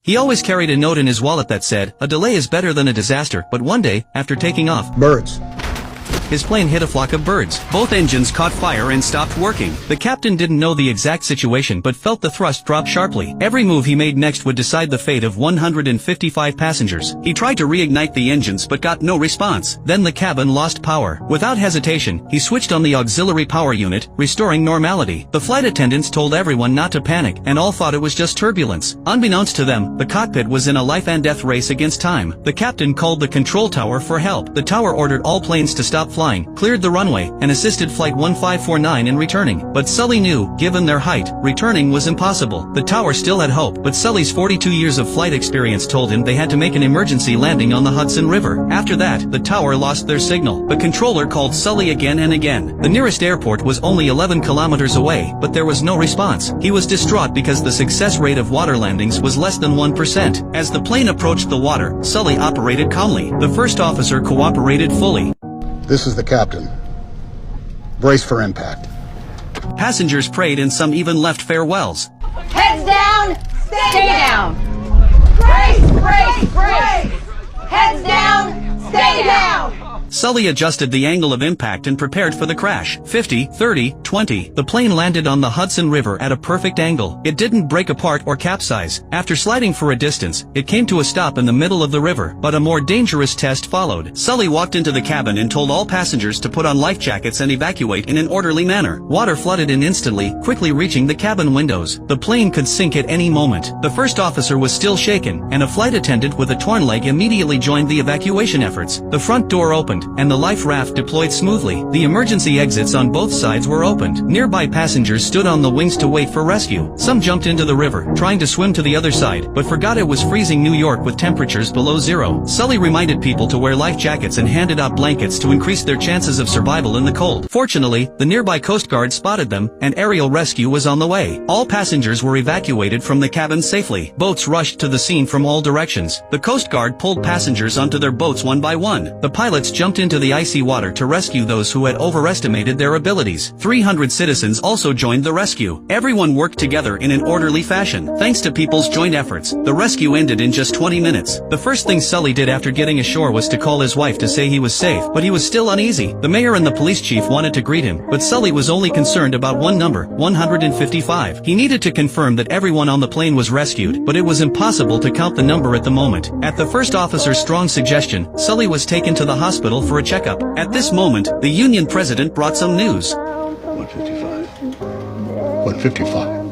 He always carried a note in his wallet that said, "A delay is better than a disaster," but one day, after taking off, Birds. his plane hit a flock of birds. Both engines caught fire and stopped working. The captain didn't know the exact situation but felt the thrust drop sharply. Every move he made next would decide the fate of 155 passengers. He tried to reignite the engines but got no response. Then the cabin lost power. Without hesitation, he switched on the auxiliary power unit, restoring normality. The flight attendants told everyone not to panic, and all thought it was just turbulence. Unbeknownst to them, the cockpit was in a life-and-death race against time. The captain called the control tower for help. The tower ordered all planes to stop flying, cleared the runway, and assisted Flight 1549 in returning. But Sully knew, given their height, returning was impossible. The tower still had hope, but Sully's 42 years of flight experience told him they had to make an emergency landing on the Hudson River. After that, the tower lost their signal. The controller called Sully again and again. The nearest airport was only 11 kilometers away, but there was no response. He was distraught because the success rate of water landings was less than 1%. As the plane approached the water, Sully operated calmly. The first officer cooperated fully. This is the captain. Brace for impact. Passengers prayed and some even left farewells. Heads down, stay down. Brace, brace, brace. Heads down, stay down. Sully adjusted the angle of impact and prepared for the crash. 50, 30, 20. The plane landed on the Hudson River at a perfect angle. It didn't break apart or capsize. After sliding for a distance, it came to a stop in the middle of the river, but a more dangerous test followed. Sully walked into the cabin and told all passengers to put on life jackets and evacuate in an orderly manner. Water flooded in instantly, quickly reaching the cabin windows. The plane could sink at any moment. The first officer was still shaken, and a flight attendant with a torn leg immediately joined the evacuation efforts. The front door opened, and the life raft deployed smoothly. The emergency exits on both sides were opened. Nearby passengers stood on the wings to wait for rescue. Some jumped into the river, trying to swim to the other side, but forgot it was freezing New York with temperatures below zero. Sully reminded people to wear life jackets and handed out blankets to increase their chances of survival in the cold. Fortunately, the nearby Coast Guard spotted them, and aerial rescue was on the way. All passengers were evacuated from the cabin safely. Boats rushed to the scene from all directions. The Coast Guard pulled passengers onto their boats one by one. The pilots jumped into the icy water to rescue those who had overestimated their abilities. 300 citizens also joined the rescue. Everyone worked together in an orderly fashion. Thanks to people's joint efforts, the rescue ended in just 20 minutes. The first thing Sully did after getting ashore was to call his wife to say he was safe, but he was still uneasy. The mayor and the police chief wanted to greet him, but Sully was only concerned about one number, 155. He needed to confirm that everyone on the plane was rescued, but it was impossible to count the number at the moment. At the first officer's strong suggestion, Sully was taken to the hospital for a checkup. At this moment, the Union president brought some news. 155. 155.